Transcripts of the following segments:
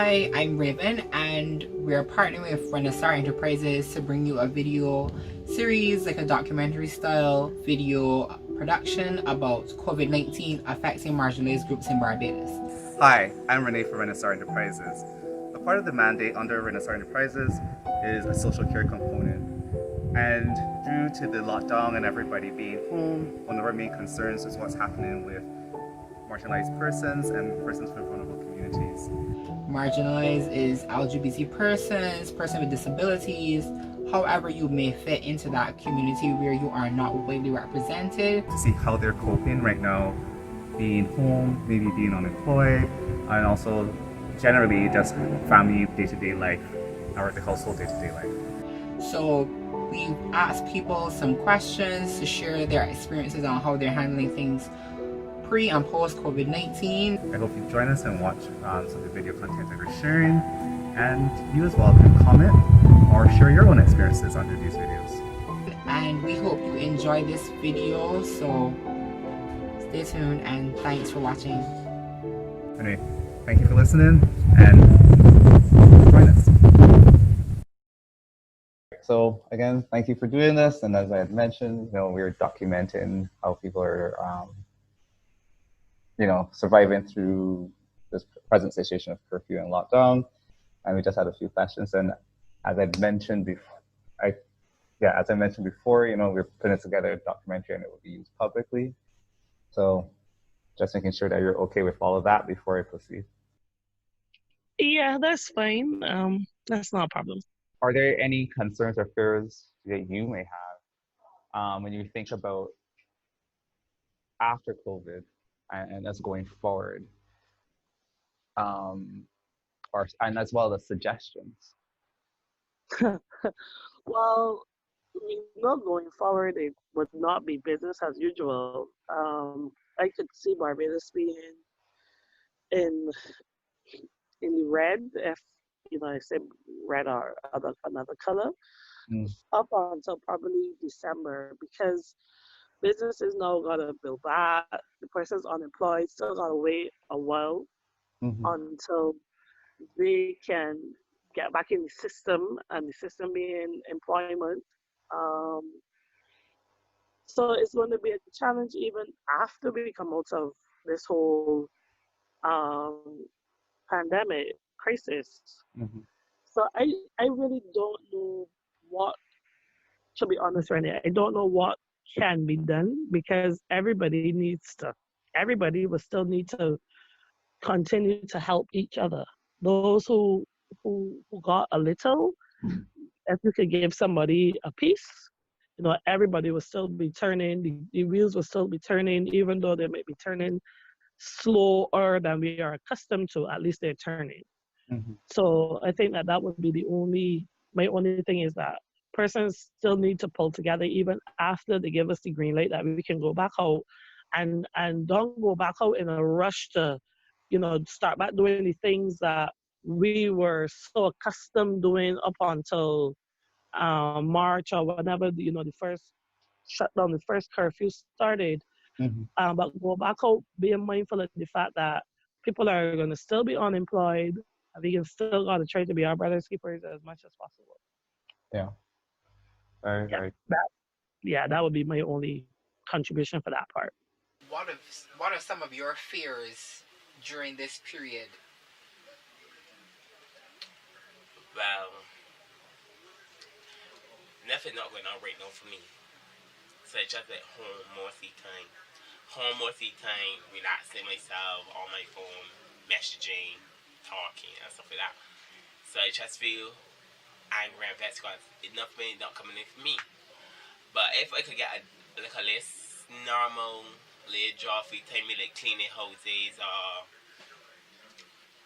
Hi, I'm Raven, and we're partnering with Renacar Enterprises to bring you a video series, like a documentary style video production about COVID-19 affecting marginalized groups in Barbados. Hi, I'm Renee for Renacar Enterprises. A part of the mandate under Renacar Enterprises is a social care component. And due to the lockdown and everybody being home, one of our main concerns is what's happening with marginalized persons and persons from vulnerable communities. Marginalized is LGBT persons, persons with disabilities, however you may fit into that community where you are not widely represented. To see how they're coping right now, being home, maybe being unemployed, and also generally just family day-to-day life, or the household day-to-day life. So we've asked people some questions to share their experiences on how they're handling things pre and post COVID-19. I hope you join us and watch some of the video content that we're sharing, and you as well can comment or share your own experiences under these videos. And we hope you enjoy this video, so stay tuned and thanks for watching. Anyway, thank you for listening and join us. So again, thank you for doing this. And as I had mentioned, we're documenting how people are, surviving through this present situation of curfew and lockdown. And we just had a few questions. And as I mentioned before, we're putting together a documentary and it will be used publicly. So just making sure that you're okay with all of that before I proceed. Yeah, that's fine. That's not a problem. Are there any concerns or fears that you may have when you think about after COVID and us going forward, and as well as suggestions? Well, not going forward, it would not be business as usual. I could see Barbados being in the red, if I say red or another color, up until probably December, because business is now gonna build back. The person's unemployed, still gotta wait a while until they can get back in the system, and the system being employment. So it's going to be a challenge even after we come out of this whole pandemic crisis. So I really don't know what, to be honest, Renee, I don't know what can be done, because everybody will still need to continue to help each other. Those who got a little, if you could give somebody a piece, everybody will still be turning, the wheels will still be turning, even though they may be turning slower than we are accustomed to, at least they're turning. So I think that would be my only thing is that persons still need to pull together even after they give us the green light, that we can go back out and don't go back out in a rush to, start back doing the things that we were so accustomed doing up until March or whenever, the first shutdown, the first curfew started. But go back out being mindful of the fact that people are going to still be unemployed, and we can still got to try to be our brother's keepers as much as possible. Yeah. Very. That would be my only contribution for that part. What are some of your fears during this period? Well, nothing not going on right now for me. So I just at home most of the time. Relaxing myself on my phone, messaging, talking, and stuff like that. So I just feel angry and vexed because nothing not coming in for me. But if I could get a less normal little job free time, like cleaning houses or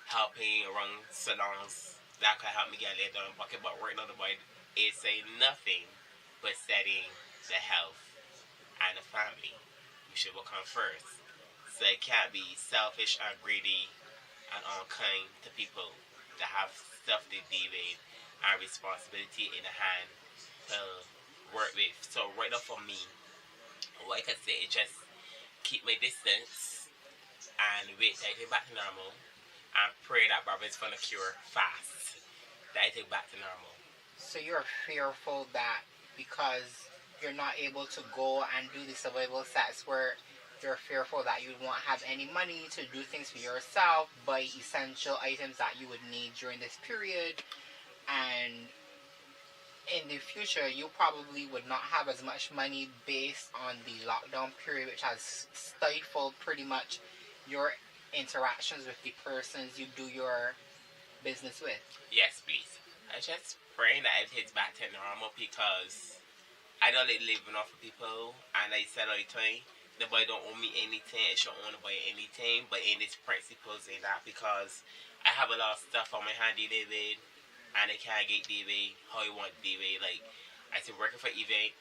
helping around salons, that could help me get a little down pocket. But right now the boy is saying nothing but setting the health and the family. We should work on first. So it can't be selfish and greedy and unkind to people that have stuff to deal with and responsibility in the hand to work with. So right now for me, what I can say is just keep my distance and wait till I get back to normal and pray that Barbados is going to cure fast, that it take back to normal. So you're fearful that because you're not able to go and do the survival sex work, you're fearful that you won't have any money to do things for yourself, buy essential items that you would need during this period, and in the future you probably would not have as much money based on the lockdown period, which has stifled pretty much your interactions with the persons you do your business with. Yes, please. I just pray that it hits back to normal because I don't like living off of people, and I said all the time, the boy don't owe me anything, I should own the boy anything, but in its principles in that because I have a lot of stuff on my handy David, and I can't get David how I want David. Like, I still working for event,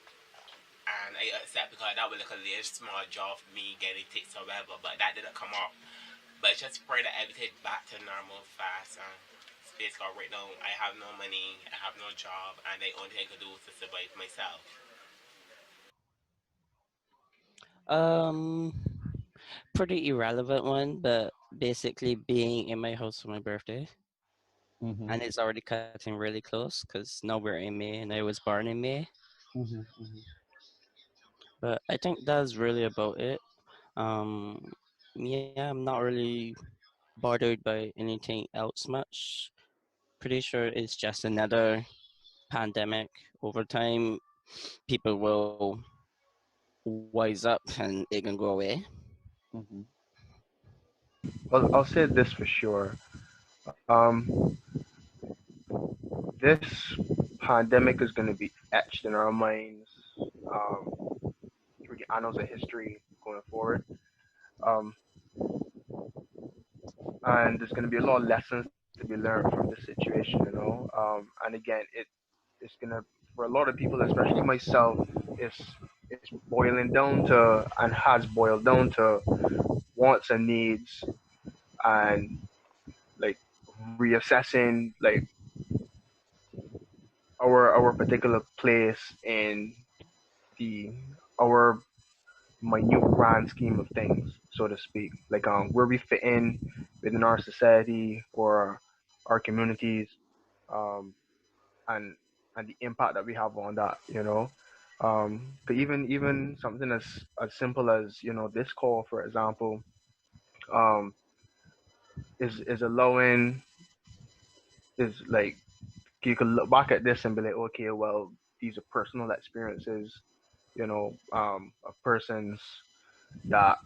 and I accept because that was like a little small job for me getting tips or whatever, but that didn't come off. But just pray that everything back to normal fast. Space called right now, I have no money, I have no job, and the only thing I can do is to survive myself. Um, Pretty irrelevant one, but basically being in my house for my birthday, Mm-hmm. and it's already cutting really close because now we're in May, and I was born in May. Mm-hmm. Mm-hmm. But I think that's really about it. Um, yeah, I'm not really bothered by anything else much. Pretty sure it's just another pandemic. Over time, people will wise up and it can go away. Mm-hmm. Well, I'll say this for sure. This pandemic is going to be etched in our minds um, through the annals of history going forward. Um, and there's going to be a lot of lessons to be learned from this situation. And again, it's going to, for a lot of people, especially myself, it's boiling down to, and has boiled down to, wants and needs, and like reassessing like our particular place in the our minute grand scheme of things, so to speak. Like where we fit in within our society or our communities, um, and and the impact that we have on that. But even something as simple as this call, for example, um, is allowing is like you can look back at this and be like, okay, well, these are personal experiences, of persons that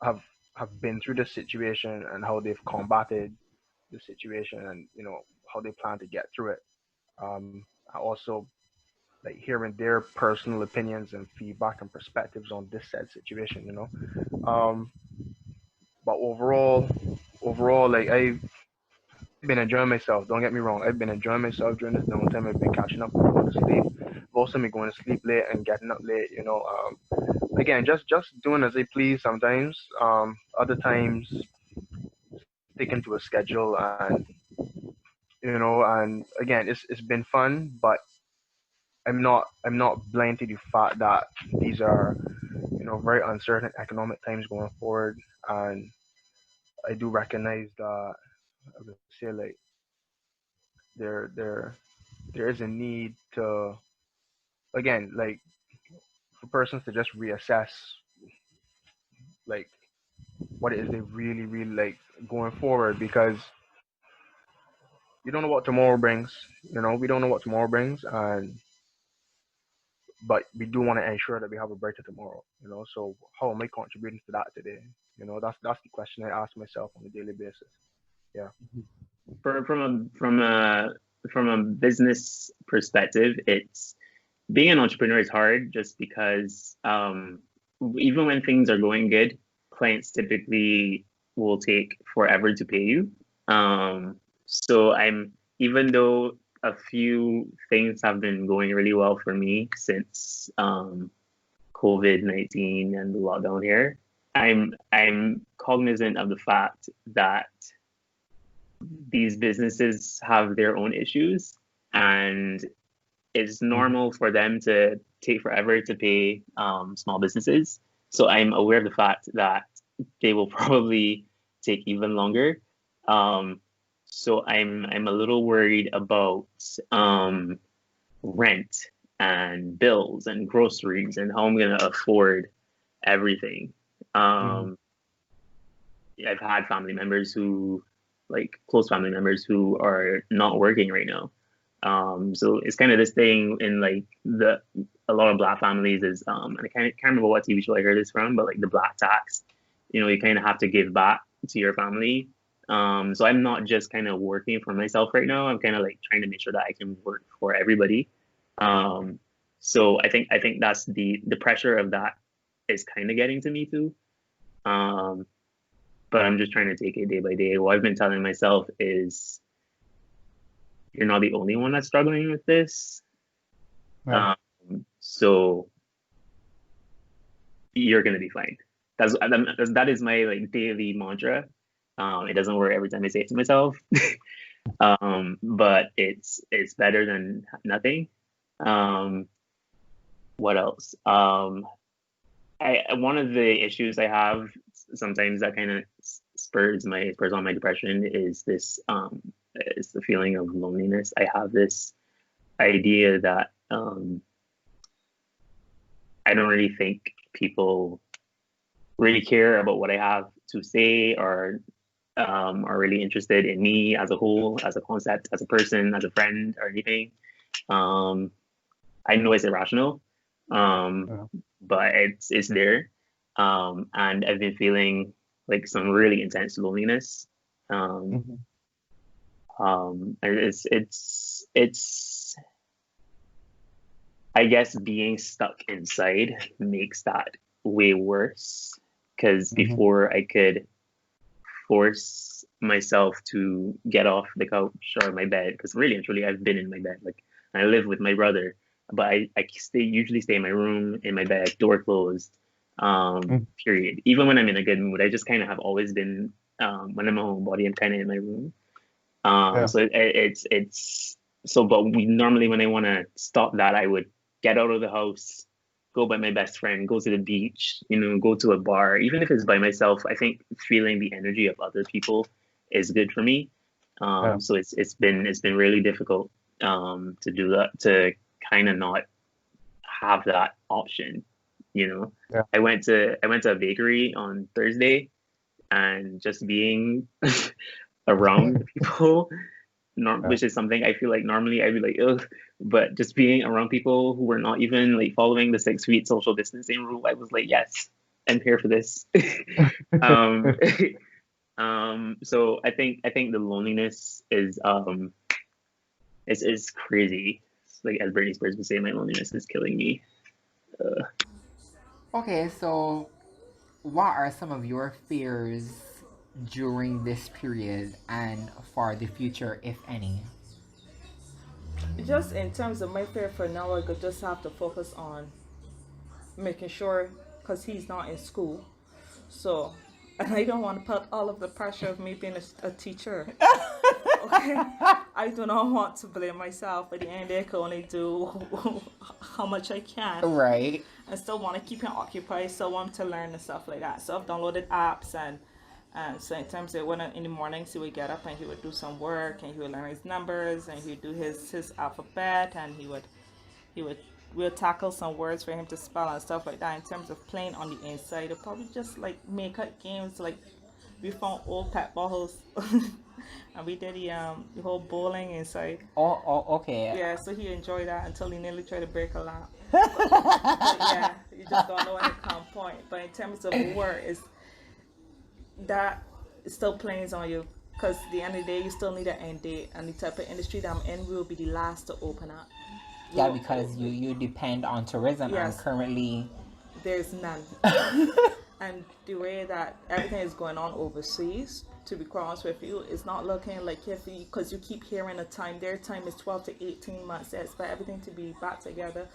have have been through this situation and how they've combated the situation and how they plan to get through it. I also like hearing their personal opinions and feedback and perspectives on this said situation. But overall, like I've been enjoying myself. Don't get me wrong. I've been enjoying myself during this downtime. I've been catching up and going to sleep. I've also been going to sleep late and getting up late. Again, just doing as I please sometimes. Other times sticking to a schedule, and again, it's been fun, but I'm not blind to the fact that these are very uncertain economic times going forward, and I do recognize that I would say like there there is a need to, again, like for persons to just reassess like what it is they really like going forward, because you don't know what tomorrow brings. We don't know what tomorrow brings, and but we do want to ensure that we have a brighter tomorrow. So how am I contributing to that today? That's the question I ask myself on a daily basis. Yeah. From a business perspective, it's being an entrepreneur is hard just because even when things are going good, clients typically will take forever to pay you. So even though a few things have been going really well for me since COVID-19 and the lockdown here, I'm cognizant of the fact that these businesses have their own issues, and it's normal for them to take forever to pay small businesses. So I'm aware of the fact that they will probably take even longer. So I'm a little worried about rent and bills and groceries and how I'm gonna afford everything. I've had family members who, like close family members, who are not working right now. So it's kind of this thing in like a lot of Black families is and I can't remember what TV show I heard this from, but like the Black tax, you know, you kind of have to give back to your family. So I'm not just kind of working for myself right now. I'm kind of like trying to make sure that I can work for everybody. So I think that's the pressure of that is kind of getting to me too. But I'm just trying to take it day by day. What I've been telling myself is, you're not the only one that's struggling with this. Right. So you're gonna be fine. That is my like daily mantra. It doesn't work every time I say it to myself, but it's better than nothing. What else? One of the issues I have sometimes that kind of spurs on my depression is this is the feeling of loneliness. I have this idea that I don't really think people really care about what I have to say, or are really interested in me as a whole, as a concept, as a person, as a friend, or anything. I know it's irrational, but it's there, and I've been feeling like some really intense loneliness. It's I guess being stuck inside makes that way worse, because before I could force myself to get off the couch or my bed, because really and truly I've been in my bed. Like, I live with my brother, but I usually stay in my room, in my bed, door closed, period. Even when I'm in a good mood, I just kind of have always been, when I'm a homebody, I'm kind of in my room. So but we normally, when I want to stop that, I would get out of the house, go by my best friend, go to the beach, you know, go to a bar. Even if it's by myself, I think feeling the energy of other people is good for me. So it's been really difficult to do that, to kind of not have that option, you know. I went to a bakery on Thursday, and just being around people, which is something I feel like normally I'd be like, ugh, but just being around people who were not even like following the 6 feet social distancing rule, I was like, yes, I'm here for this. So I think the loneliness is crazy. Like, as Britney Spears would say, my loneliness is killing me. Okay, so what are some of your fears during this period and for the future, if any? Just in terms of my fear for now, I could just have to focus on making sure, because he's not in school, so, and I don't want to put all of the pressure of me being a teacher. Okay, I do not want to blame myself. At the end, I can only do how much I can. Right. I still want to keep him occupied, still want him to learn and stuff like that. So I've downloaded apps, and so in terms of when in the mornings he would get up and he would do some work, and he would learn his numbers, and he would do his alphabet, and we'll tackle some words for him to spell and stuff like that. In terms of playing on the inside, I'll probably just like make up games. Like, we found old pet bottles and we did the whole bowling inside. Oh, okay. Yeah, so he enjoyed that until he nearly tried to break a lamp. But yeah, you just don't know when it comes point. But in terms of work, that still plays on you, because at the end of the day, you still need an end date, and the type of industry that I'm in will be the last to open up. Yeah, because you depend on tourism, yes, and currently there's none. And the way that everything is going on overseas, to be quite honest with you, it's not looking like, because you keep hearing their time is 12 to 18 months. They expect everything to be back together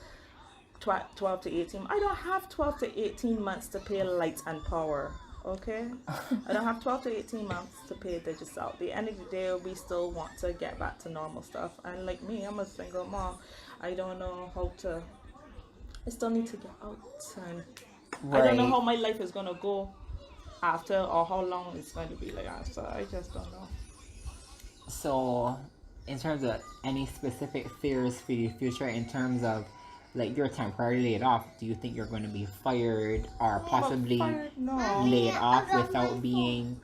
12 to 18. I don't have 12 to 18 months to pay light and power. Okay, I don't have 12 to 18 months to pay Digicel. At the end of the day, we still want to get back to normal stuff. And like me, I'm a single mom. I don't know how to. I still need to get out, and I don't know how my life is gonna go after, or how long it's going to be like after. I just don't know. So, in terms of any specific fears for the future, in terms of like you're temporarily laid off, do you think you're going to be fired or possibly No. laid off without being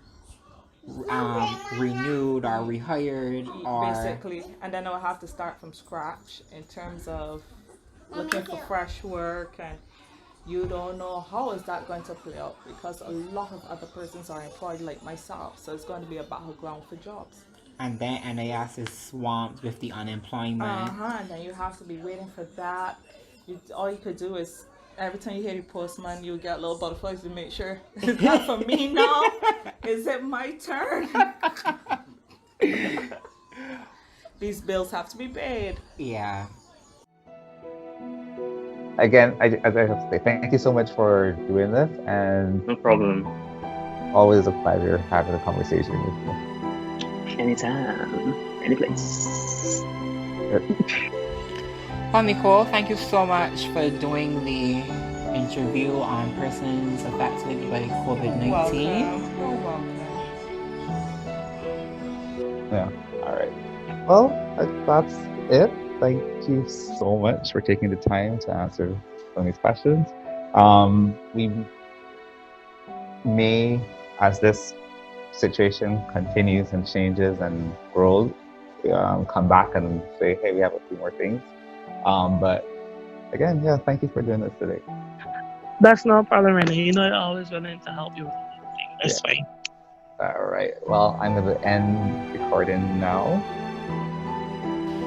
renewed or rehired or Basically, and then I'll have to start from scratch in terms of looking for fresh work, and you don't know how is that going to play out because a lot of other persons are employed like myself, so it's going to be a battleground for jobs. and then NAS is swamped with the unemployment. And then you have to be waiting for that. All you could do is every time you hear the postman, you get little butterflies to make sure, is that for me now? Is it my turn? These bills have to be paid. Yeah. Again, I have to say thank you so much for doing this, and No problem. always a pleasure having a conversation with you. Anytime, any place. Well, Nicole, thank you so much for doing the interview on persons affected by COVID-19. Welcome. Yeah. All right. Well, that's it. Thank you so much for taking the time to answer some of these questions. We may, as this situation continues and changes and grows, come back and say, hey, we have a few more things. But again, yeah, thank you for doing this today. That's no problem, Renee. You know, I'm always willing to help you with anything. That's fine. All right. Well, I'm going to end recording now.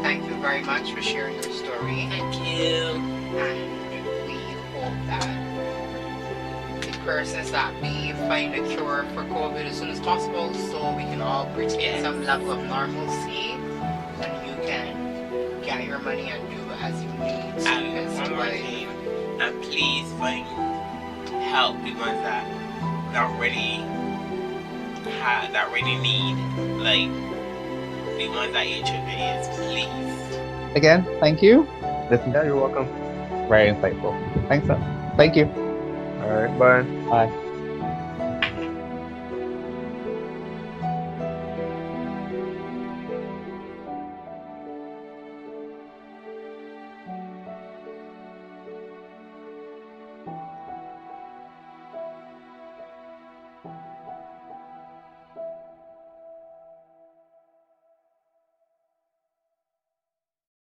Thank you very much for sharing your story. Thank you. And we hope that the persons that may find a cure for COVID as soon as possible, so we can all retain some level of normalcy, and you can get your money and do as you need to. And one more thing, and please find help the ones that really need, like the ones that HIV is, please. Again, thank you. This is Yeah, you're welcome. very insightful. Thanks. Thank you. All right, bye. Bye.